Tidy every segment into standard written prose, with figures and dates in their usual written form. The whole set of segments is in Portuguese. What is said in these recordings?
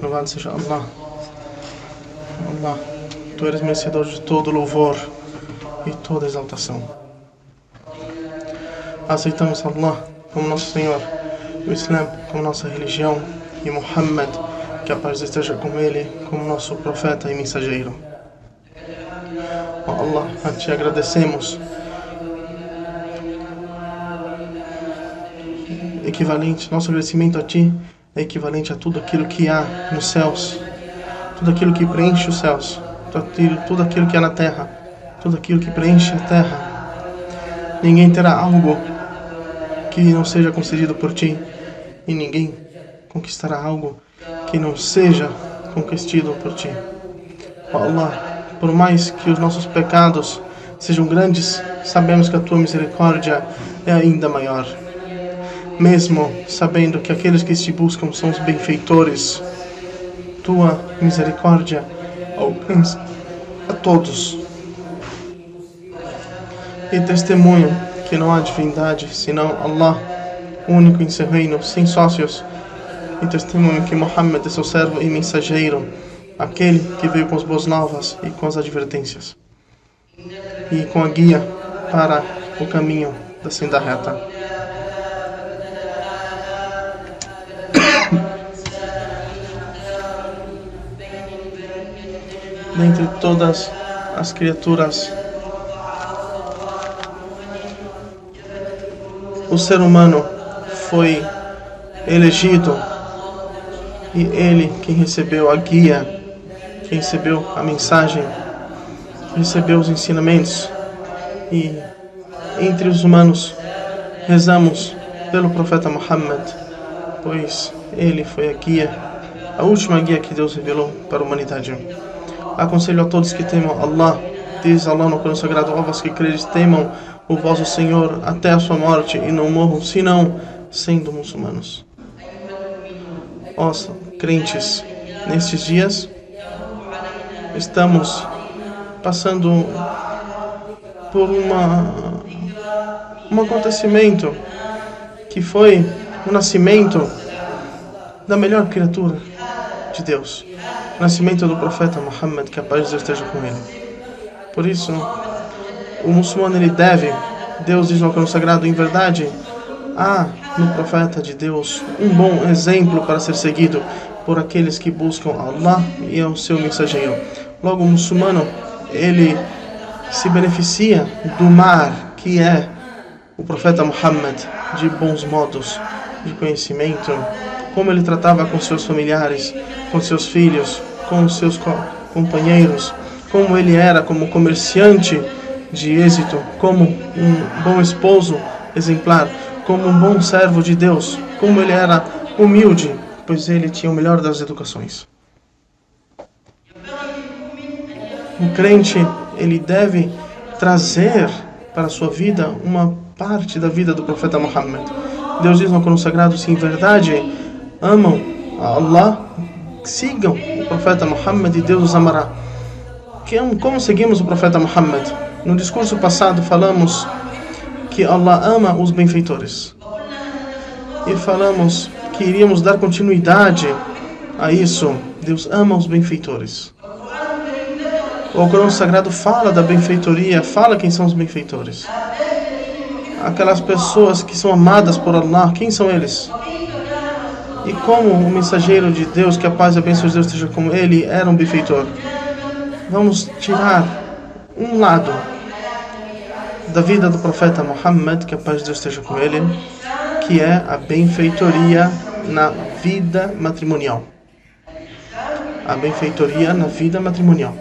louvado seja Allah. Allah, Tu eres merecedor de todo louvor e toda exaltação. Aceitamos Allah como nosso Senhor, o Islã como nossa religião e Muhammad, que a paz esteja com ele, como nosso profeta e mensageiro. Ó Allah, a Ti agradecemos. Nosso agradecimento a Ti é equivalente a tudo aquilo que há nos céus, tudo aquilo que preenche os céus, tudo aquilo que há na terra, tudo aquilo que preenche a terra. Ninguém terá algo que não seja concedido por Ti, e ninguém conquistará algo que não seja conquistado por Ti. Ó Allah, por mais que os nossos pecados sejam grandes, sabemos que a Tua misericórdia é ainda maior. Mesmo sabendo que aqueles que Te buscam são os benfeitores, Tua misericórdia alcança a todos. E testemunho que não há divindade senão Allah, único em seu reino, sem sócios. E testemunho que Muhammad é seu servo e mensageiro, aquele que veio com as boas novas e com as advertências, e com a guia para o caminho da senda reta. Dentre todas as criaturas, o ser humano foi elegido, e ele quem recebeu a guia, quem recebeu a mensagem, recebeu os ensinamentos. E entre os humanos rezamos pelo profeta Muhammad, pois ele foi a guia, a última guia que Deus revelou para a humanidade. Aconselho a todos que temam Allah, diz Allah no Corão Sagrado: ó vós que credes, temam o vosso Senhor até a sua morte e não morram, senão sendo muçulmanos. Ó crentes, nestes dias estamos passando por um acontecimento que foi o nascimento da melhor criatura de Deus, o nascimento do profeta Muhammad, que a paz de Deus esteja com ele. Por isso, o muçulmano ele deve, Deus diz no Corão Sagrado: em verdade, há no profeta de Deus um bom exemplo para ser seguido por aqueles que buscam Allah e ao seu mensageiro. Logo, o muçulmano ele se beneficia do mar que é o profeta Muhammad, de bons modos, de conhecimento, como ele tratava com seus familiares, com seus filhos, com seus companheiros, como ele era como comerciante de êxito, como um bom esposo exemplar, como um bom servo de Deus, como ele era humilde, pois ele tinha o melhor das educações. O crente, ele deve trazer para a sua vida uma parte da vida do profeta Muhammad. Deus diz no Corão Sagrado: se em verdade amam a Allah, sigam o profeta Muhammad e Deus os amará. Como seguimos o profeta Muhammad? No discurso passado falamos que Allah ama os benfeitores. E falamos que iríamos dar continuidade a isso. Deus ama os benfeitores. O Corão Sagrado fala da benfeitoria, fala quem são os benfeitores. Aquelas pessoas que são amadas por Allah, quem são eles? E como o mensageiro de Deus, que a paz e a bênção de Deus esteja com ele, era um benfeitor. Vamos tirar um lado da vida do profeta Muhammad, que a paz de Deus esteja com ele, que é a benfeitoria na vida matrimonial. A benfeitoria na vida matrimonial.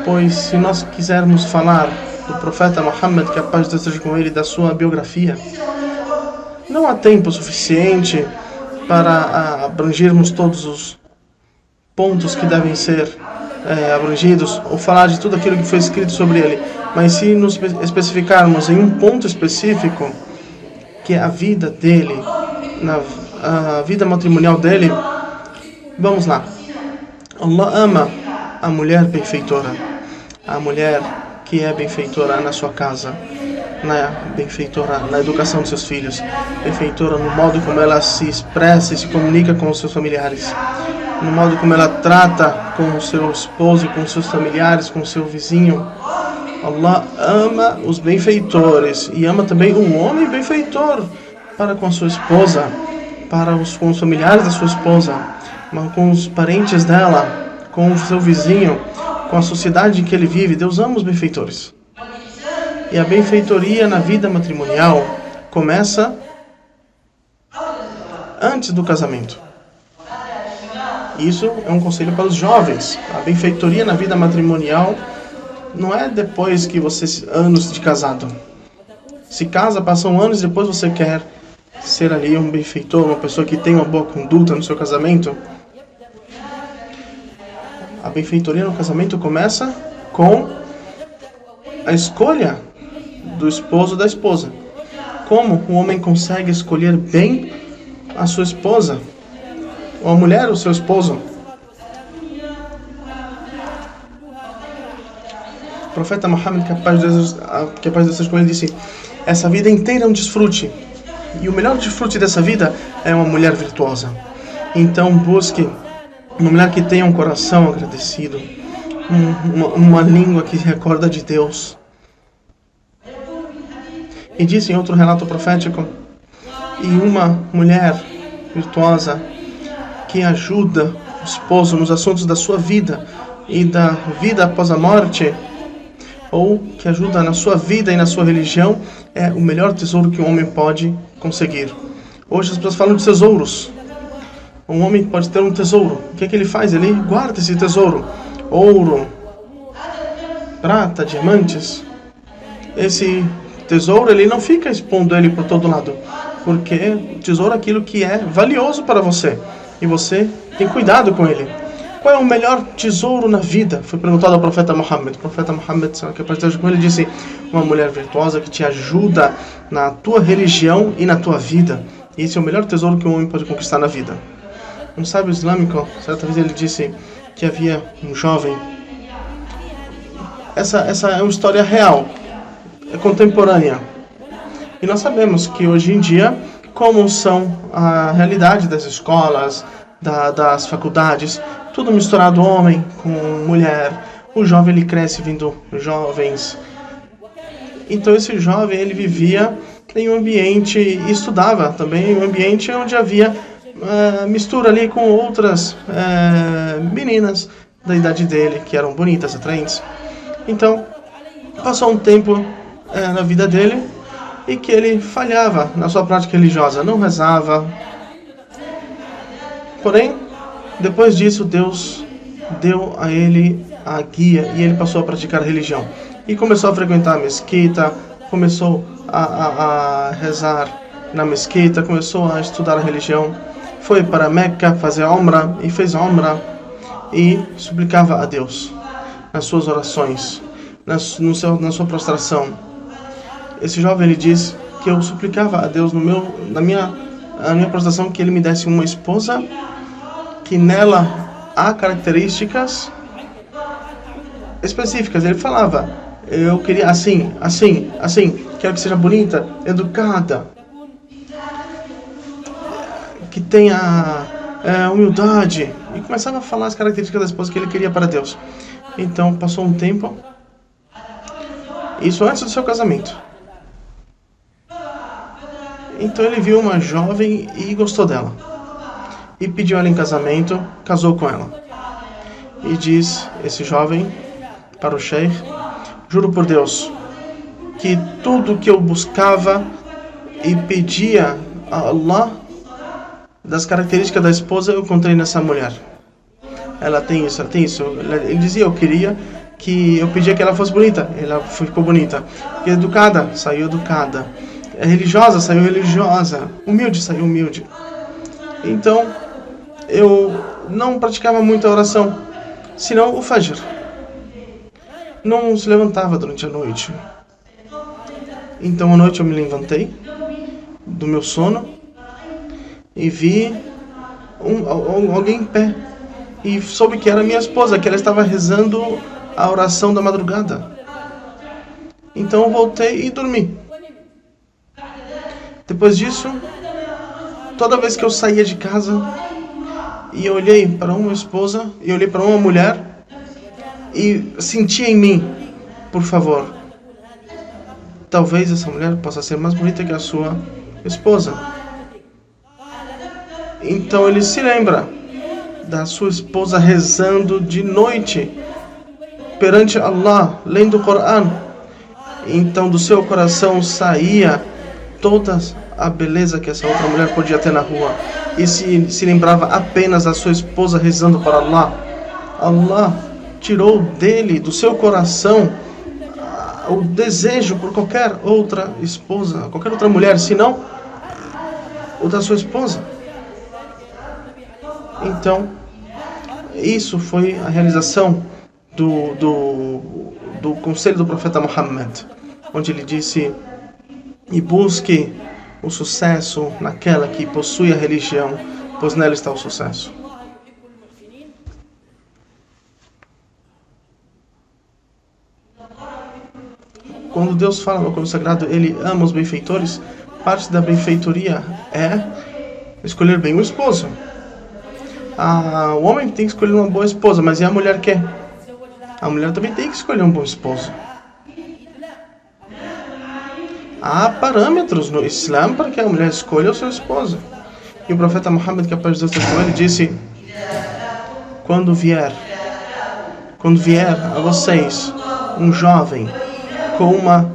Pois se nós quisermos falar do profeta Muhammad, que a paz de Deus esteja com ele, da sua biografia, não há tempo suficiente para abrangirmos todos os pontos que devem ser abrangidos, ou falar de tudo aquilo que foi escrito sobre ele. Mas se nos especificarmos em um ponto específico, que é a vida dele, a vida matrimonial dele, vamos lá. Allah ama a mulher benfeitora, a mulher que é benfeitora na sua casa, benfeitora na educação de seus filhos, benfeitora no modo como ela se expressa e se comunica com os seus familiares. no modo como ela trata com o seu esposo, com seus familiares, com o seu vizinho. Allah ama os benfeitores e ama também o homem benfeitor para com a sua esposa, com os familiares da sua esposa, com os parentes dela, com o seu vizinho, com a sociedade em que ele vive. Deus ama os benfeitores. E a benfeitoria na vida matrimonial começa antes do casamento. Isso é um conselho para os jovens. A benfeitoria na vida matrimonial não é depois que você, anos de casado. Se casa, passam anos e depois você quer ser ali um benfeitor, uma pessoa que tem uma boa conduta no seu casamento. A benfeitoria no casamento começa com a escolha do esposo ou da esposa. Como o homem consegue escolher bem a sua esposa, ou a mulher, o seu esposo. O profeta Muhammad, capaz de Deus com ele, disse: essa vida inteira é um desfrute, e o melhor desfrute dessa vida é uma mulher virtuosa. Então busque uma mulher que tenha um coração agradecido, uma língua que recorda de Deus. E disse em outro relato profético: e uma mulher virtuosa que ajuda o esposo nos assuntos da sua vida e da vida após a morte, ou que ajuda na sua vida e na sua religião, é o melhor tesouro que um homem pode conseguir. Hoje as pessoas falam de tesouros. Um homem pode ter um tesouro. O que é que ele faz? Ele guarda esse tesouro. Ouro, prata, diamantes. Esse tesouro, ele não fica expondo ele por todo lado, porque o tesouro é aquilo que é valioso para você, e você tem cuidado com ele. Qual é o melhor tesouro na vida? Foi perguntado ao profeta Muhammad. O profeta Muhammad, que apareceu com ele, disse: uma mulher virtuosa que te ajuda na tua religião e na tua vida. Esse é o melhor tesouro que um homem pode conquistar na vida. Um sábio islâmico, certa vez ele disse que havia um jovem. Essa é uma história real, é contemporânea. E nós sabemos que hoje em dia, como são a realidade das escolas, das faculdades, tudo misturado, homem com mulher. O jovem, ele cresce vindo jovens. Então esse jovem, ele vivia em um ambiente, e estudava também em um ambiente onde havia mistura ali com outras meninas da idade dele, que eram bonitas, atraentes. Então, passou um tempo na vida dele e que ele falhava na sua prática religiosa, não rezava. Porém, depois disso, Deus deu a ele a guia e ele passou a praticar a religião. E começou a frequentar a mesquita, começou a rezar na mesquita, começou a estudar a religião. Foi para Meca fazer Umrah e fez Umrah e suplicava a Deus nas suas orações, na sua prostração. Esse jovem, ele diz que eu suplicava a Deus na minha prostração que ele me desse uma esposa que nela há características específicas. Ele falava: eu queria assim, quero que seja bonita, educada, que tenha humildade. E começava a falar as características da esposa que ele queria para Deus. Então passou um tempo, isso antes do seu casamento. Então ele viu uma jovem e gostou dela, e pediu ela em casamento, casou com ela. E diz esse jovem para o sheikh: juro por Deus que tudo que eu buscava e pedia a Allah das características da esposa eu encontrei nessa mulher. Ela tem isso, ela tem isso. Ele dizia: eu pedia que ela fosse bonita, ela ficou bonita. Educada, saiu educada. Religiosa, saiu religiosa. Humilde, saiu humilde. Então, eu não praticava muito a oração, senão o Fajr. Não se levantava durante a noite. Então, à noite eu me levantei do meu sono e vi alguém em pé. E soube que era minha esposa, que ela estava rezando a oração da madrugada. Então eu voltei e dormi. Depois disso, toda vez que eu saía de casa e eu olhei para uma esposa, e olhei para uma mulher, e senti em mim, por favor, talvez essa mulher possa ser mais bonita que a sua esposa. Então ele se lembra da sua esposa rezando de noite perante Allah, lendo o Coran. Então do seu coração saía toda a beleza que essa outra mulher podia ter na rua, e se lembrava apenas da sua esposa rezando para Allah. Allah tirou dele, do seu coração, o desejo por qualquer outra esposa, qualquer outra mulher, senão o da sua esposa. Então, isso foi a realização do conselho do profeta Muhammad, onde ele disse: e busque o sucesso naquela que possui a religião, pois nela está o sucesso. Quando Deus fala no Corão Sagrado, Ele ama os benfeitores, parte da benfeitoria é escolher bem o esposo. O homem tem que escolher uma boa esposa, mas e a mulher quer? A mulher também tem que escolher um bom esposo. Há parâmetros no Islã para que a mulher escolha o seu esposo. E o profeta Muhammad, que a paz de Deus esteja com ele, disse: quando vier a vocês um jovem com uma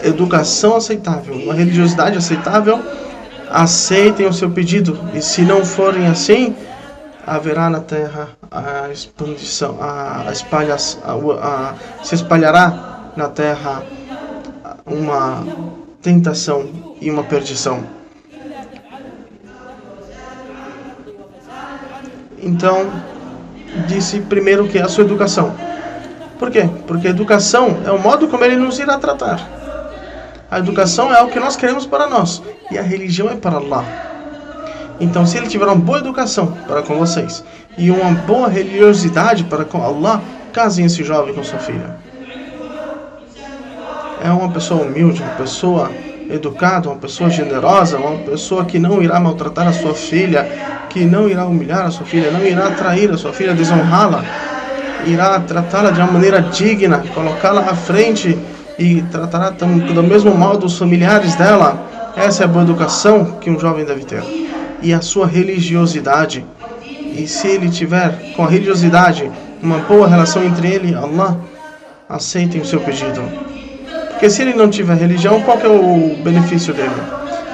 educação aceitável, uma religiosidade aceitável, aceitem o seu pedido. E se não forem assim, haverá na terra a expandição, se espalhará na terra uma tentação e uma perdição. Então, disse primeiro que é a sua educação. Por quê? Porque a educação é o modo como ele nos irá tratar. A educação é o que nós queremos para nós, e a religião é para Allah. Então, se ele tiver uma boa educação para com vocês e uma boa religiosidade para com Allah, casem esse jovem com sua filha. É uma pessoa humilde, uma pessoa educada, uma pessoa generosa, uma pessoa que não irá maltratar a sua filha, que não irá humilhar a sua filha, não irá trair a sua filha, desonrá-la, irá tratá-la de uma maneira digna, colocá-la à frente e tratará do mesmo modo os familiares dela. Essa é a boa educação que um jovem deve ter. E a sua religiosidade. E se ele tiver com a religiosidade uma boa relação entre ele e Allah, aceitem o seu pedido. Porque se ele não tiver religião, qual que é o benefício dele?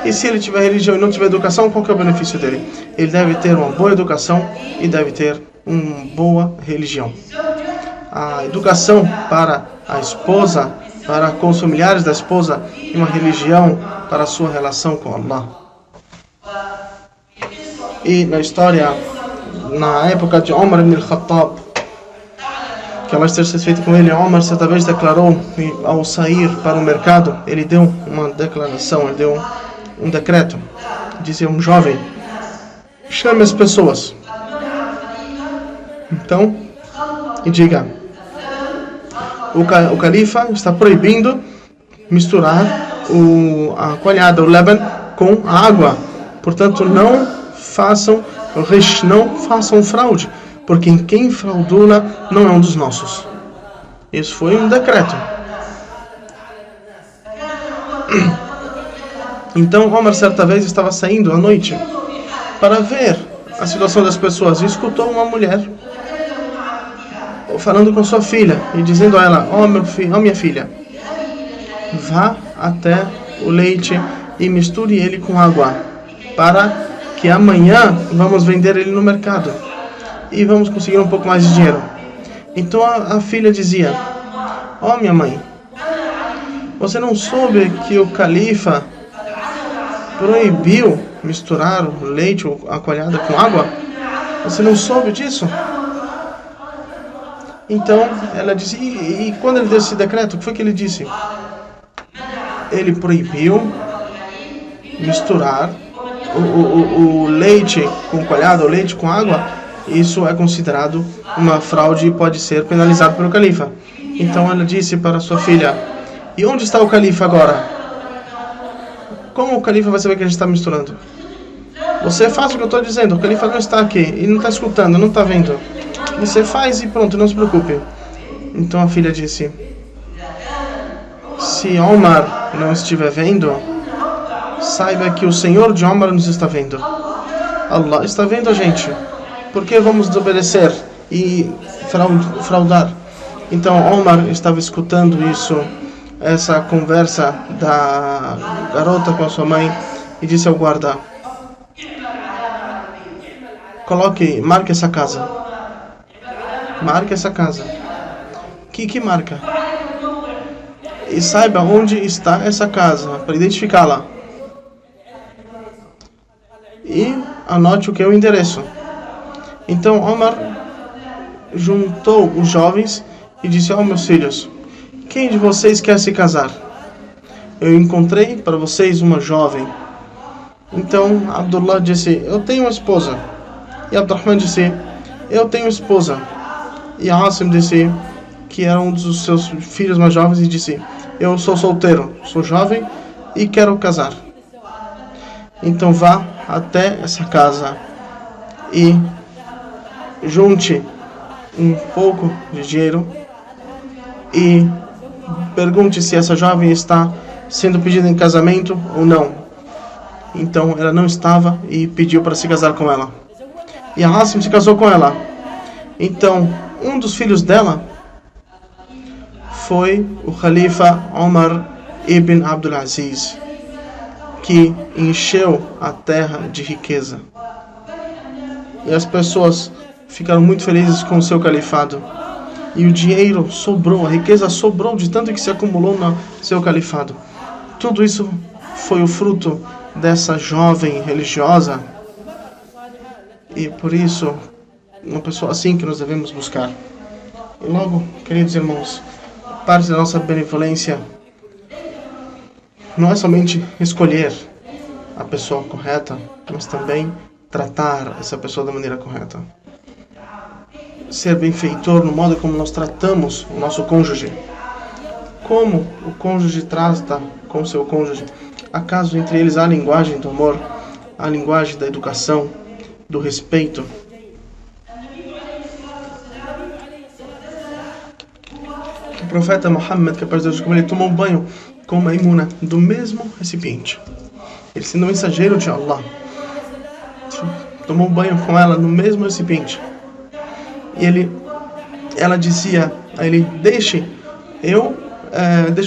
E se ele tiver religião e não tiver educação, qual que é o benefício dele? Ele deve ter uma boa educação e deve ter uma boa religião. A educação para a esposa, para com os familiares da esposa, e uma religião para a sua relação com Allah. E na história, na época de Umar ibn al-Khattab, que Allah esteja satisfeito com ele, Umar certa vez declarou, ao sair para o mercado, ele deu uma declaração, ele deu um decreto. Disse a um jovem: chame as pessoas. Então, e diga: o califa está proibindo misturar a coalhada, o leban, com a água. Portanto, não façam fraude, porque quem fraudula não é um dos nossos. Isso foi um decreto. Então, Omar certa vez estava saindo à noite para ver a situação das pessoas e escutou uma mulher falando com sua filha e dizendo a ela: ó minha filha, vá até o leite e misture ele com água, para que amanhã vamos vender ele no mercado e vamos conseguir um pouco mais de dinheiro. Então a filha dizia: ó minha mãe, você não soube que o califa proibiu misturar o leite ou a coalhada com água? Você não soube disso? Então ela disse: e quando ele deu esse decreto, o que foi que ele disse? Ele proibiu misturar o leite com coalhada, o leite com água. Isso é considerado uma fraude e pode ser penalizado pelo califa. Então ela disse para sua filha: e onde está o califa agora? Como o califa vai saber que a gente está misturando? Você faz o que eu estou dizendo, o califa não está aqui, e não está escutando, não está vendo. Você faz e pronto, não se preocupe. Então a filha disse: se Omar não estiver vendo, saiba que o Senhor de Omar nos está vendo. Allah está vendo a gente. Por que vamos desobedecer e fraudar? Então Omar estava escutando isso, essa conversa da garota com a sua mãe, e disse ao guarda: marque essa casa. Marque essa casa. Que marca? E saiba onde está essa casa, para identificá-la. E anote o que é o endereço. Então Omar juntou os jovens e disse: meus filhos, quem de vocês quer se casar? Eu encontrei para vocês uma jovem. Então Abdullah disse: eu tenho uma esposa. E Abdurrahman disse: eu tenho esposa. E Asim disse, que era um dos seus filhos mais jovens, e disse: eu sou solteiro, sou jovem e quero casar. Então vá até essa casa e junte um pouco de dinheiro e pergunte se essa jovem está sendo pedida em casamento ou não. Então ela não estava e pediu para se casar com ela. E Asim se casou com ela. Então um dos filhos dela foi o Khalifa Omar ibn Abdul Aziz, que encheu a terra de riqueza. E as pessoas ficaram muito felizes com o seu califado. E o dinheiro sobrou, a riqueza sobrou de tanto que se acumulou no seu califado. Tudo isso foi o fruto dessa jovem religiosa. E por isso, uma pessoa assim que nós devemos buscar. E logo, queridos irmãos, parte da nossa benevolência não é somente escolher a pessoa correta, mas também tratar essa pessoa da maneira correta. Ser benfeitor no modo como nós tratamos o nosso cônjuge. Como o cônjuge trata com o seu cônjuge. Acaso entre eles há a linguagem do amor, a linguagem da educação, do respeito? O profeta Muhammad, que a paz de Deus, como ele tomou banho com Maimuna do mesmo recipiente. Ele, sendo um mensageiro de Allah, tomou banho com ela no mesmo recipiente. E ela dizia a ele: deixa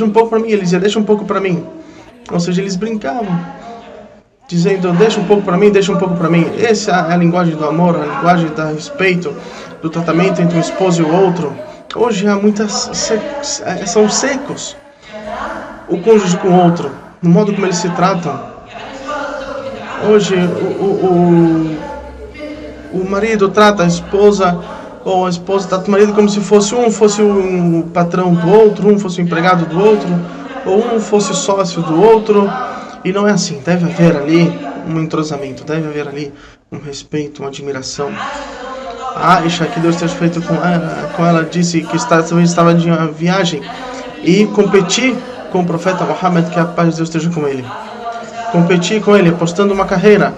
um pouco para mim. Ele dizia: deixa um pouco para mim. Ou seja, eles brincavam, dizendo: deixa um pouco para mim, deixa um pouco para mim. Essa é a linguagem do amor, a linguagem do respeito, do tratamento entre um esposo e o outro. Hoje há são secos o cônjuge com o outro, no modo como eles se tratam. Hoje o marido trata a esposa, ou a esposa trata o marido como se fosse um patrão do outro, um fosse o empregado do outro, ou um fosse sócio do outro. E não é assim. Deve haver ali um entrosamento, deve haver ali um respeito, uma admiração. A Aisha, que Deus tenha feito com ela, disse que estava de uma viagem e competi com o profeta Muhammad, que a paz de Deus esteja com ele. Competi com ele, apostando uma carreira.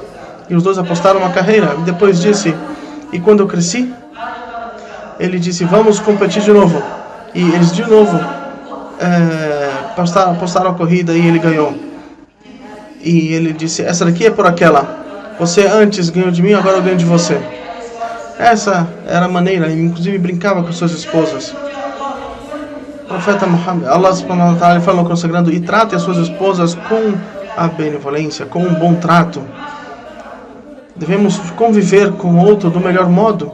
E os dois apostaram uma carreira. E depois disse: e quando eu cresci? Ele disse: vamos competir de novo. E eles de novo apostaram a corrida e ele ganhou. E ele disse: essa daqui é por aquela. Você antes ganhou de mim, agora eu ganho de você. Essa era a maneira. Ele inclusive brincava com suas esposas. O profeta Muhammad, Allah subhanahu wa ta'ala, falou consagrando: e trate as suas esposas com a benevolência, com um bom trato. Devemos conviver com o outro do melhor modo,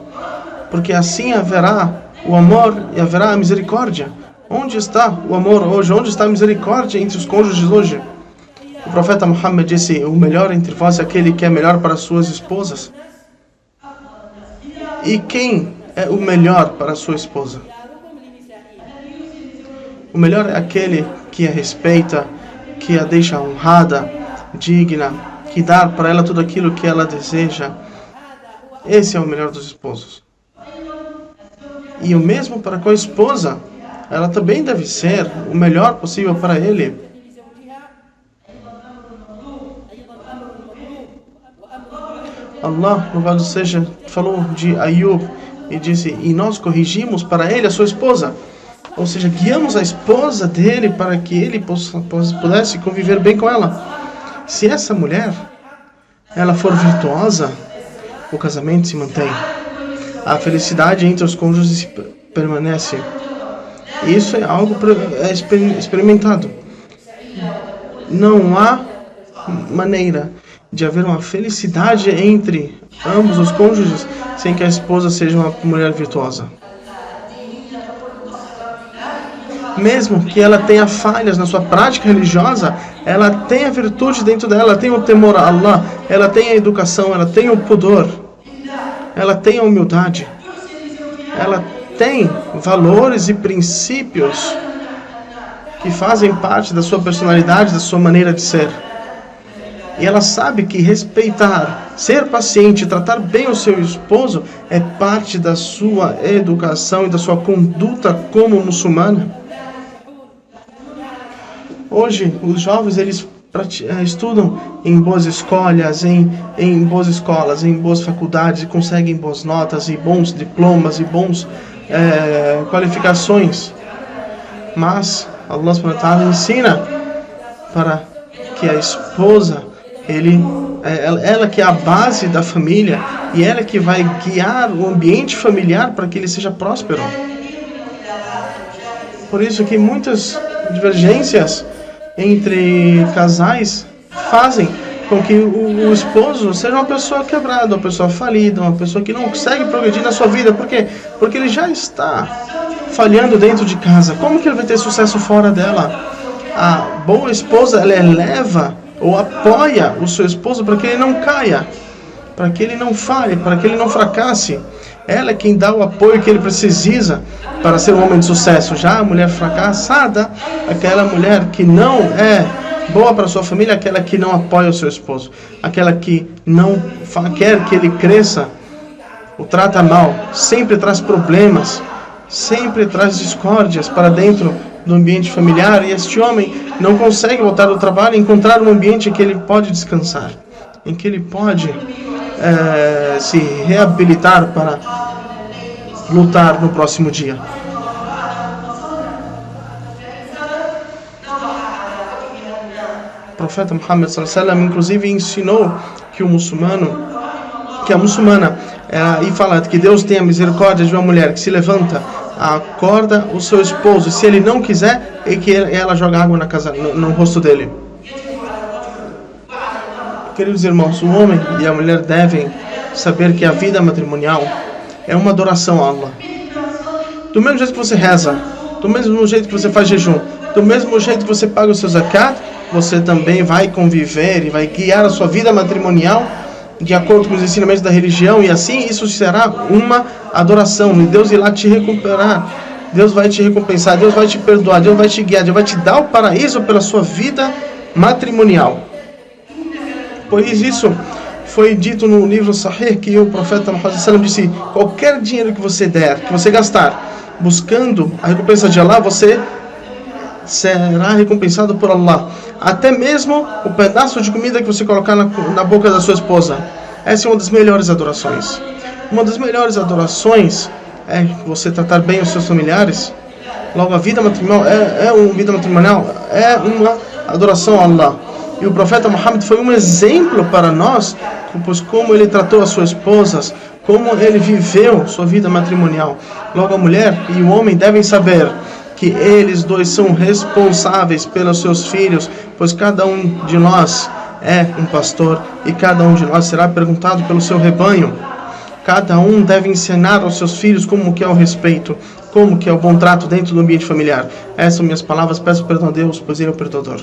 porque assim haverá o amor e haverá a misericórdia. Onde está o amor hoje? Onde está a misericórdia entre os cônjuges hoje? O profeta Muhammad disse: o melhor entre vós é aquele que é melhor para as suas esposas. E quem é o melhor para a sua esposa? O melhor é aquele que a respeita, que a deixa honrada, digna, que dá para ela tudo aquilo que ela deseja. Esse é o melhor dos esposos. E o mesmo para com a esposa, ela também deve ser o melhor possível para ele. Allah, louvado seja, falou de Ayub e disse: e nós corrigimos para ele a sua esposa. Ou seja, guiamos a esposa dele para que ele pudesse conviver bem com ela. Se essa mulher, ela for virtuosa, o casamento se mantém. A felicidade entre os cônjuges permanece. Isso é algo experimentado. Não há maneira de haver uma felicidade entre ambos os cônjuges sem que a esposa seja uma mulher virtuosa. Mesmo que ela tenha falhas na sua prática religiosa, ela tem a virtude dentro dela, ela tem o temor a Allah, ela tem a educação, ela tem o pudor, ela tem a humildade, ela tem valores e princípios que fazem parte da sua personalidade, da sua maneira de ser. E ela sabe que respeitar, ser paciente, tratar bem o seu esposo é parte da sua educação e da sua conduta como muçulmana. Hoje, os jovens, eles estudam em boas escolas, em boas escolas, em boas faculdades, e conseguem boas notas, e bons diplomas, e bons qualificações. Mas Allah subhanahu wa ta'ala ensina para que a esposa, ela que é a base da família, e ela que vai guiar o ambiente familiar para que ele seja próspero. Por isso que muitas divergências entre casais fazem com que o esposo seja uma pessoa quebrada, uma pessoa falida, uma pessoa que não consegue progredir na sua vida. Por quê? Porque ele já está falhando dentro de casa. Como que ele vai ter sucesso fora dela? A boa esposa, ela eleva ou apoia o seu esposo para que ele não caia, para que ele não falhe, para que ele não fracasse. Ela é quem dá o apoio que ele precisa para ser um homem de sucesso. Já a mulher fracassada, aquela mulher que não é boa para sua família, aquela que não apoia o seu esposo, aquela que não quer que ele cresça, o trata mal, sempre traz problemas, sempre traz discórdias para dentro do ambiente familiar, e este homem não consegue voltar do trabalho e encontrar um ambiente em que ele pode descansar, em que ele pode se reabilitar para lutar no próximo dia. O profeta Muhammad sallallahu alaihi wasallam inclusive ensinou que a muçulmana, e fala que Deus tem a misericórdia de uma mulher que se levanta, acorda o seu esposo, e se ele não quiser, é que ela joga água no rosto dele. Queridos irmãos, o homem e a mulher devem saber que a vida matrimonial é uma adoração a Allah. Do mesmo jeito que você reza, do mesmo jeito que você faz jejum, do mesmo jeito que você paga o seu zakat, você também vai conviver e vai guiar a sua vida matrimonial de acordo com os ensinamentos da religião, e assim isso será uma adoração, e Deus irá te recuperar, Deus vai te recompensar, Deus vai te perdoar, Deus vai te guiar, Deus vai te dar o paraíso pela sua vida matrimonial. Pois isso foi dito no livro Sahih, que o profeta Muhammad sallallahu alaihi wasallam disse: qualquer dinheiro que você der, que você gastar buscando a recompensa de Allah, você será recompensado por Allah. Até mesmo o pedaço de comida que você colocar na boca da sua esposa. Essa é uma das melhores adorações. Uma das melhores adorações é você tratar bem os seus familiares. Logo, a vida matrimonial é uma adoração a Allah. E o profeta Muhammad foi um exemplo para nós, pois como ele tratou as suas esposas, como ele viveu sua vida matrimonial. Logo, a mulher e o homem devem saber que eles dois são responsáveis pelos seus filhos, pois cada um de nós é um pastor e cada um de nós será perguntado pelo seu rebanho. Cada um deve ensinar aos seus filhos como que é o respeito, como que é o bom trato dentro do ambiente familiar. Essas são minhas palavras, peço perdão a Deus, pois Ele é o perdoador.